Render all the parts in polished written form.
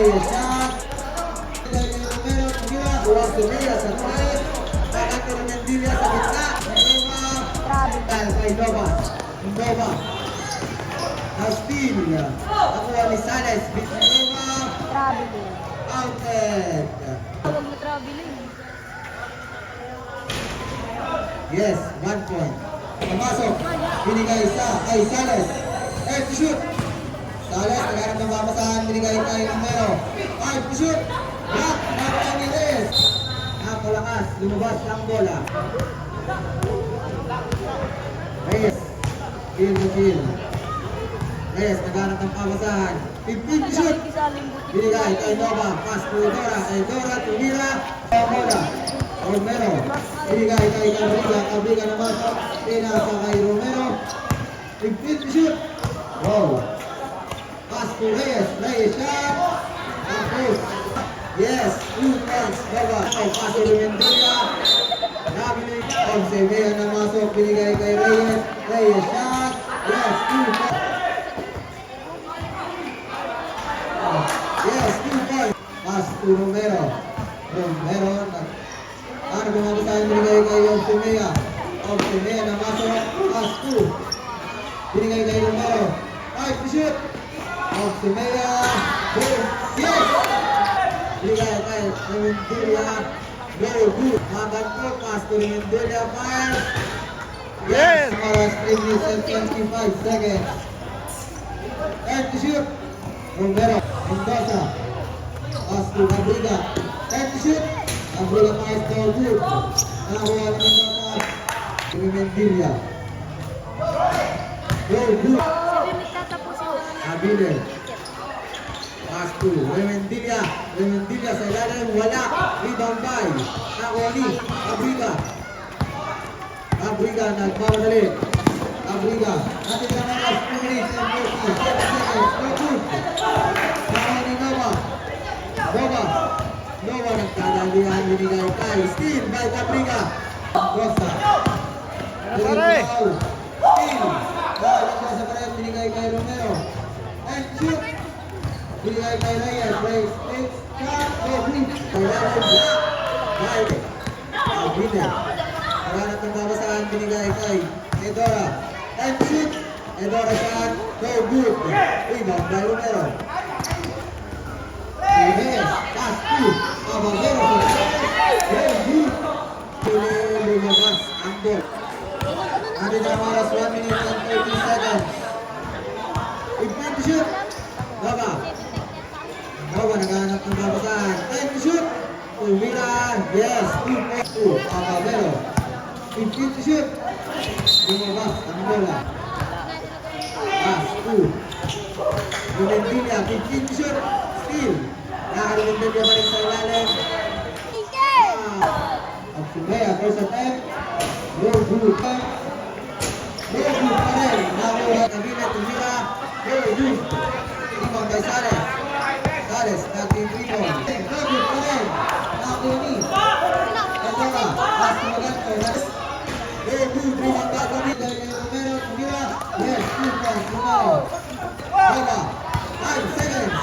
Reyes shot. Numero, tumira. Buwag tumira sa 3. Bakante ng Mendivia sa gitna. Nova. Kay Nova. Nova. Steal. Nakuha ni Sales. Nova. Traveling. Outed. Huwag mo traveling. Yes, 1 point. Pumasok. Binigay sa kay Sales. To shoot. Sales, nagharap ng mamasahan. Binigay kay Numero. 5 to shoot. Block. Nakuha ni Reyes. Napalakas. Lumabas ang bola. Reyes. Kill to kill. Reyes, nagharap ng mamasahan. 15 to shoot. Binigay kay Nova. Pass to Dora. Kay Dora. Tumira. Bola. Romero. Binigay kay Cabriga. Cabriga naman. Pinasa kay Romero. 15 to shoot. Wow. Pass to Reyes. Reyes shot. Tapos. Yes. 2 points. Nova. Pass to Remendria. Nabili. Consevea na masok. Binigay kay Reyes. Reyes shot. Yes. 2 points. Yes. 2 points. Pass to Romero. Romero. Ano bumabasahin binigay kay Obsimea. Obsimea na masok. Pass to. Binigay kay Romero. 5 to shoot. Obsimea. Goal. Yes! Binigay kay Remendria. Very good. Maganto. Pass to Remendria. Fire. Yes! Maras 3 minutes and 25 seconds. 5 to shoot. Romero. Mendoza. Pass to Cabriga. 5 to shoot. Cabriga pass to good. Nakakuha ni Mendoza. Remendria. Very good. Abile. Pass to Remendilla. Remendilla sa ilalim. Wala. Rebound by Nakoli. Cabriga. Cabriga nagmamadali. Cabriga. Natin na mga 2 minutes and 47 seconds. No good. Nakakuha ni Nova. Nova. Nova nagkadalihan. Binigay kay Steal by Cabriga. Costa. Steal. Nakakuha sa pareho. Binigay kay Romero. And shoot. Binigay kay Reyes. Reyes. Shot. Oh, blue. Kailangan block. Right. Winner. Karanap ng babasahan. Binigay kay Edora. And shoot. Edora shot. No good. Rebound by Romero. Reyes. Pass to Abagero. Very good. Lumabas ang ball. Natin na maras 1 minute and 30 seconds. Time to shoot. Nova. Nova naghahanap ng babasahan. Time to shoot. Tumira. Yes. 2-2. Abagero. 15 to shoot. Lumabas ang bola. Pass 2. Remendilla. 15 to shoot. Steal. Nakarimendilla pa rin sa ilalim. Obsimea. First attempt. No good. No good pa rin. Nakuha Kabila. Tumira. Very good. Rebound by Sales. Sales. Nag-rebound. No good pa rin. Nakuha ni Edora. Pass to Maganto. Very good. Rebound by Kabila. Romero. Tumira. Yes. 2 points. Romero. Nova. 5 seconds.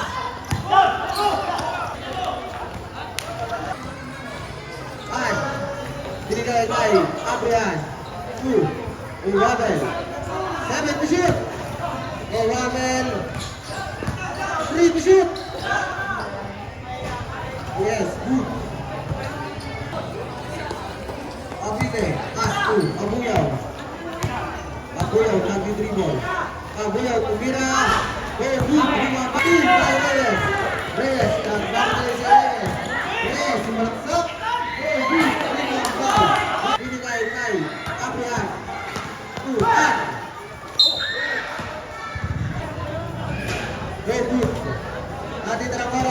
Binigay kay Abrian. 2. Uravel. 7 to shoot. Uravel. 3 to shoot. Yes, good. Abile. Pass to Abuyaw. Abuyaw nag-dribble. Abuyaw tumira. Very good. Rebound by Reyes. Reyes. Nagbabalik si Reyes. Reyes. Sumalaksak. Very good. Rebound by. Binigay kay Abrian. 2. Very good. Natin na lang para.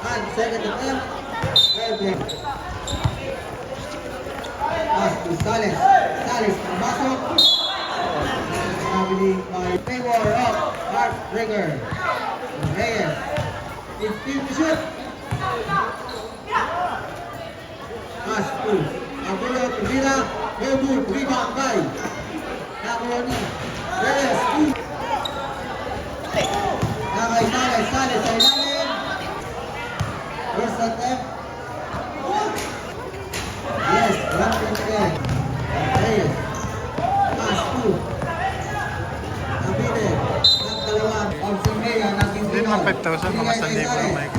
And second attempt. Very good. Pass to Sales. Sales pumasok. Nabili by favor of Heartbreaker. Reyes. 15 to shoot. Pass to Abuelo Tumira. Very good. Rebound by Nakuha ni Reyes. Nakay Sales. Sales sa ilalim. attempt. Yes, 1 point again. Reyes. Pass 2. Abide. Ang dalawa. Orsimea, naging Hindi naman 5,000, mga 1,000 Mike.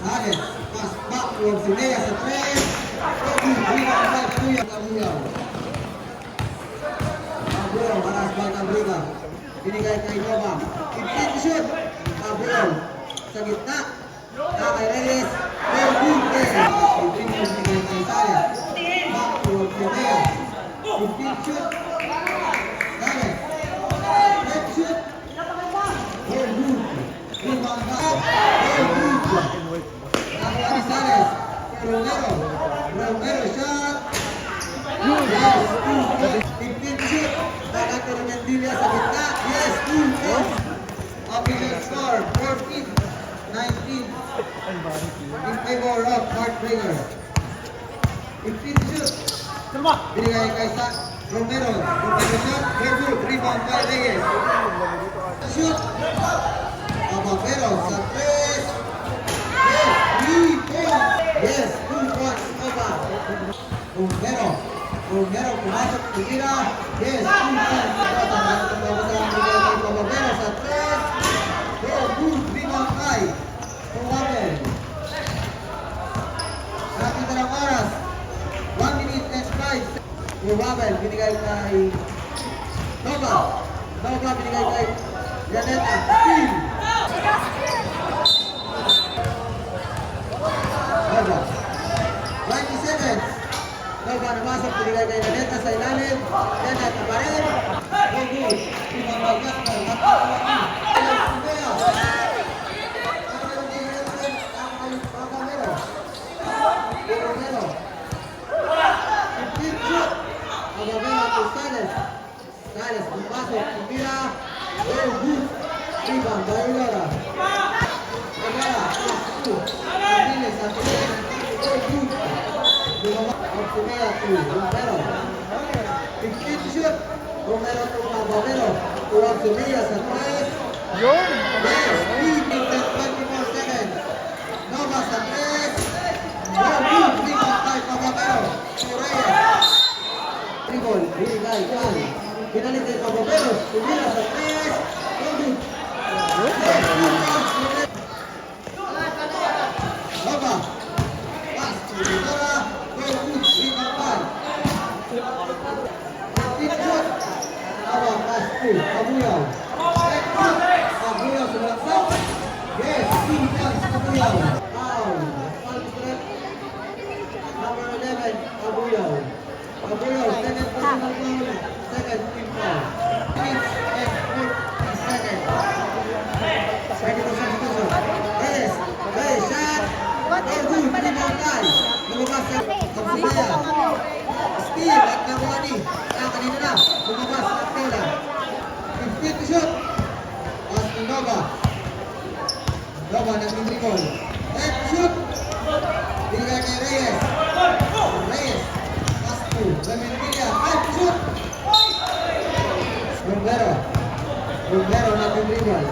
Sales. Pass back to Orsimea sa 3. Rebound by Cabuyaw. Cabuyaw, maras by Cabriga. Binigay kay Nova. 15 to shoot. Cabuyaw. Sa gitna. Kay Reyes. Very good there. Ibigay kay Sales. Back to Orsimea. 15 shoot. Sales. Next shoot. Very good. Rebound back. Very good. Nakuha ni Sales. Romero. Romero shot. Yes, 15 shoot. Dagat ni Remendilla sa gitna. Yes, 2 points. Official score, 14, 19. In favor of Heartbreaker. 15 shoot. Binigay kay Romero. Romero shot. Very good. Rebound by Reyes. Shoot. Romero sa 3. Yes, 3 points. Yes, 2 points. Romero. Romero pumasok, tumira. Yes, 2 points. Romero sa 3. Very good. Rebound by Romero. Nakita ng oras. 1 minute and 5. Romero binigay kay Nova. Nova binigay kay Janeta. Steal. Nova. 20 seconds. Nova namasok, binigay kay Janeta sa ilalim. Janeta pa rin. Very good. Ibang bagat na. Romero. 15 shoot. Romero to Sales. Sales pumasok, tumira. Very good. Rebound by Aurora. Aurora, plus 2. Martinez at 3. Very good. Orsimea to Romero. 15 shoot. Romero to Romero. To Orsimea sa 3. Yun! Yes, 3 minutes 24 seconds. Nova sa 3. Very good. Rebound by Romero. To Reyes. Tribol, binigay kay. Pinalit kay Romero. Tumira sa 3. Very good. Yes, 2 points. Nova. Pass to Rivera. Very good. Rebound by. 15 shoot. Nova, pass to Cabuyaw. Next shoot. Cabuyaw sumalaksak. Yes, 2 points Cabuyaw. Foul. Foul strike. Number 11, Cabuyaw. Cabuyaw, second personal foul. Second team foul. 6 and 40 seconds. Second substitution. Yes. Hey, shot. Very good. Rebound by. Lumabas sa Orsimea. Steve at Nabuani. Kanina na. Lumabas sa Tela. 15 to shoot. Pass to Nova. Nova nag-dribble. Left shoot. Binigay kay Reyes. Reyes. Pass to Remendilla. Left shoot. Romero. Romero nag-dribble.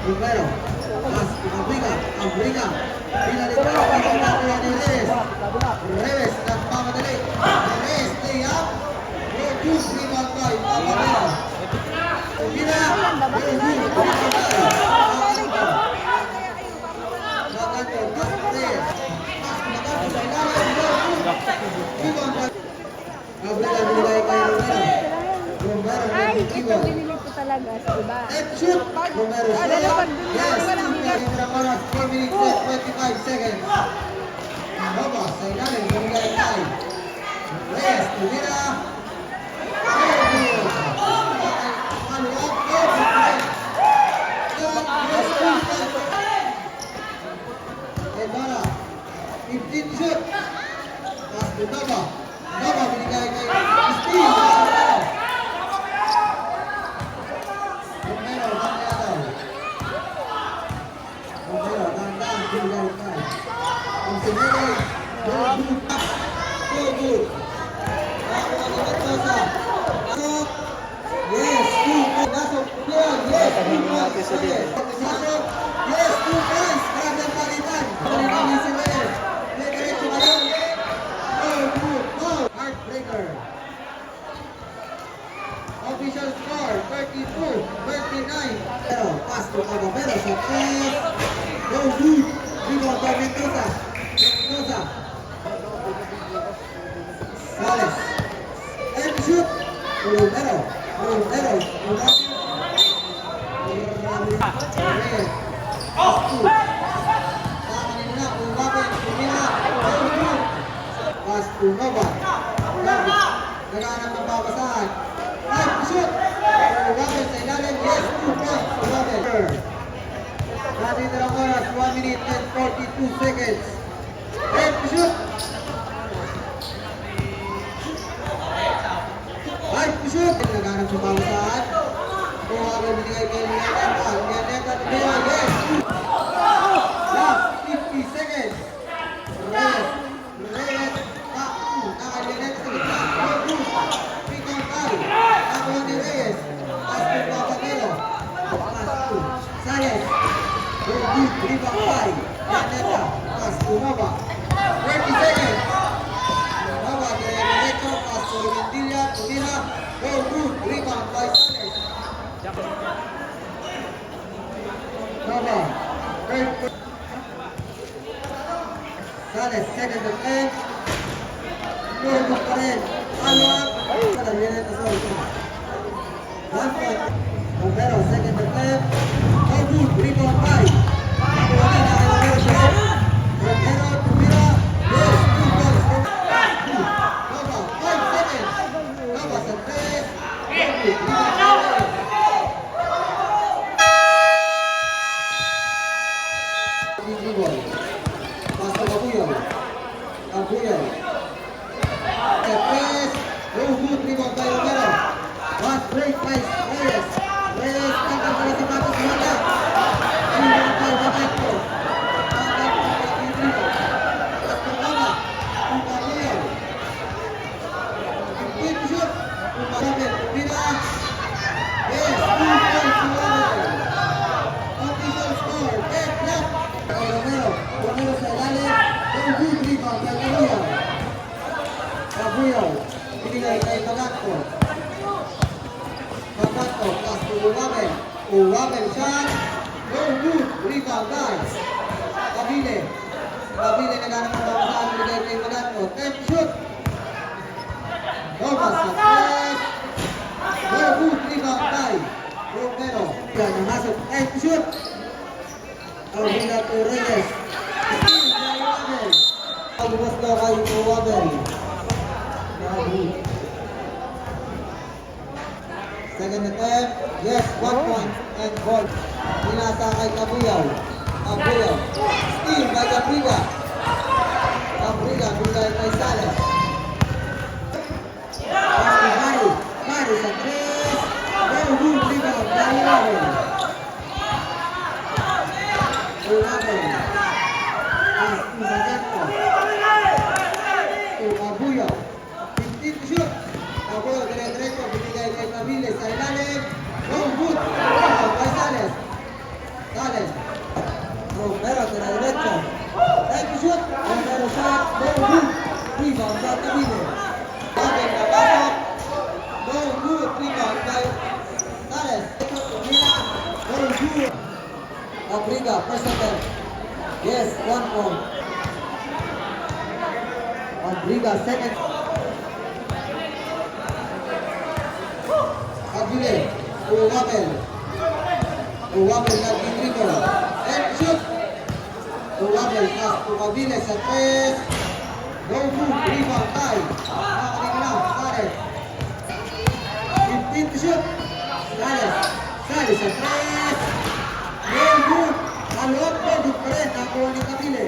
Romero. Pass to Abriga. Abriga. Pinalitan ang ni Reyes. Reyes nagpamadali. Reyes stay up. Very good. Rebound by Romero. Tumira. Very good. Rebound by Romero. Naganda. Good Reyes. Pass to Naganda sa ilalim. Very good. Rebound by Abriga binigay kay Romero. Romero Ay, ito nag-dribble. binili ko talaga sa iba. Left shoot. Romero shot. Yes. Tumira oras. 4 minutes and 25 seconds. Nova sa ilalim. Binigay kay Reyes. Tumira. Very good. Follow up. Very good. Yes, 2 points. Edora. 15 shoot. Pass to Nova. Nova binigay kay Steve. Romero, Romero. Romero, dandan, binigay kay Orsimea. Very good. So good. Nakuha ni Mendoza. Pasok. Yes, 2 points. Pasok. Yes, 2 points. Pasok. Yes, 2 points. Grabe ang palitan. Palitan sila. Sales. And shoot. Romero. Romero. Reyes. Pass to Nova. Naghanap ng babasahan. Right, shoot! Robert sa ilalim. Yes, 2 points. Robert. Natin ang oras, 1 minute and 42 seconds. Right, shoot! Right, shoot! Naghanap ng babasahan. Kung agad binigay kayo ng Neta. Neta, yes! Last 50 seconds. Reyes. Reyes. Nakalinet sa gitna. Pick on tayo. Nakuha ni Reyes. Pass to Papagero. Pass to Sales. Good, rebound by Neta. Pass to Nova. 30 seconds. Nova, diretso. Pass to Remendilla. Tumira. Go, good, rebound by Sales. Nova. Sales, second and 10. Good pa rin. Alwan. Nalinet na sa ito. 1 point. Romero, second and 10. Oh, good. Rebound by. Nakuha na Romero shot. Romero, Tumira. Yes, 2 points. Nova, 5 seconds. Nova sa 3. Good. Rebound by. Dribble. Pass to Abuyaw. Abuyaw. Press. Go good. Rebound by Romero. Pass break by Reyes. Reyes. Tanggal pala si Patos Mata. Rebound by Bateco. Tanggal pala si Dribble. Pass to Nova. Abuyaw. 15 shoot. Robert. Pira. Yes. 2 points to Robert. Official score. 10 left. Romero. Romero sa ilalim. Go good. Rebound by Abuyaw. Abuyaw. Binigay kay Pagatco. Pagatco. Pass to Uwabel. Uwabel shot. Go good. Rebound by Abile. Abile naghanap ng babasahan. Binigay kay Pagatco. 10 shoot. Thomas sa press. Go good. Rebound by Romero. Yan ang masok. 10 shoot. Abila to Reyes. Steal by Uwabel. Pagbumas daw kay Uwabel. Second attempt, yes, 1 point and ball. Pinasa kay Abuyaw. Abuyaw. Steal by Gabriga. Gabriga, bigay kay Sales. Pass to Mari. Mari sa 3. Very good rebound by Uwabel. Uwabel. Pass to Bagatco. To Abuyaw. 15 to shoot. Abuyaw, dire-diretso. Binigay kay Cabile sa ilalim. Go good. Rebound by Sales. Sales. Romero, dire-diretso. 10 to shoot. Romero shot. Go good. Rebound by Cabile. Cabile na pasok. Go good. Rebound by Sales. Tumira. Go good. Abriga, first attempt. Yes, 1 point. Abriga, second. Abile, Uwabel. Uwabel nag-dribble. And shoot. Uwabel pass to Abile sa 3. Go good, rebound tie. Nakaling lang, Sales. 15 to shoot. Sales. Sales sa 3. Go good. Alok po, good pa rin. Nakuha ni Abile.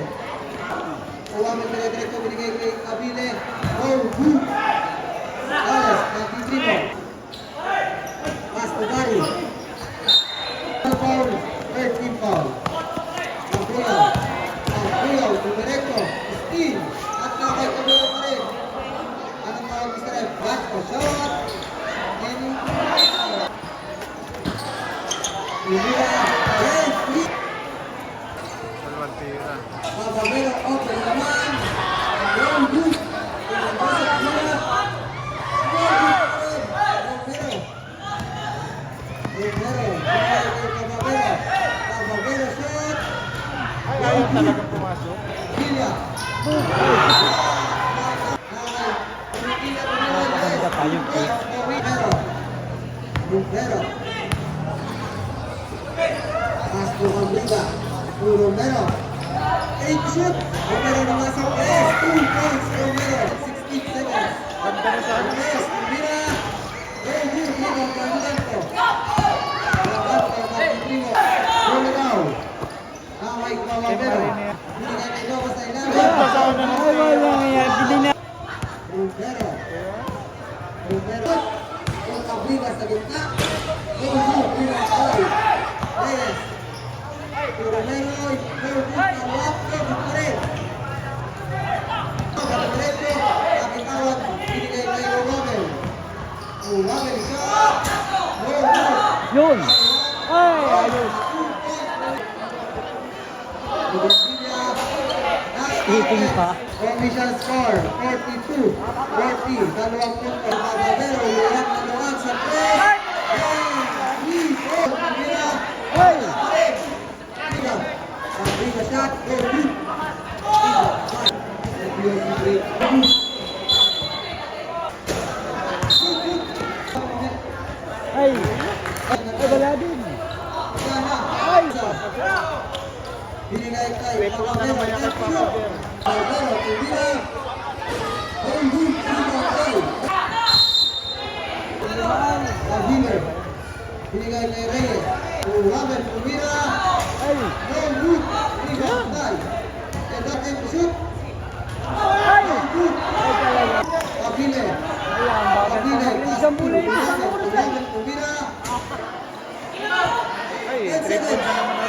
Uwabel dire-diretso binigay kay Abile. Go good. Sales, nag-dribble. Pass to Gary. Foul, third team foul. Abuyaw. Abuyaw, dumiretso. Steal. At nakay Abuyaw pa rin. Anong tawag ni Mr. F? Pass to shot. Any? Tumira. Yes, please. Dalawang tira. Babagero, open naman. Go good. Pinapasok nila. Go good. Babagero. Romero, bigay kay Babagero. Babagero shot. Ayaw talaga pumasok. Villa. Nakay Tumira. Romero. Pass to Cambriga. To Romero. 8 shoot. Romero namasok. Yes, 2 points. Romero. 16 seconds. Ganda na sa ano. Yes, Cambriga. Very good. Rebound by Luganto. Laban by Martin. Roll it out. Now ay Romero. Binigay kay Nova sa ilalim. Romero. Romero. Kung Cambriga sa gitna. Very good. Rebound by Reyes. To Romero. Very good. Tawag. Very good pa rin. Kapaleto. Kapitawag. Binigay kay Romero. Romero shot. Very good. Yun! Ay, ayos! Eating pa. Official score, 42, 40, dalawang punto. Bababero, uliyak na doon sa press. Ay! Sabrina shot, very good. Ay! Ay, wala din! Ay! Binigay kay Pwesto lang na naman yung kagpapabir. Bababero, Tubira. Very good, Healer. Binigay kay Reyes. Robert Tubira. Ay! Very good. Rebound by. And that time to shoot. Ay! Very good. Ay, talaga! Kabile. Ayan, bakit Kabile. pa Pass isang to bulay na Robert Tubira. Ay, 3 points na naman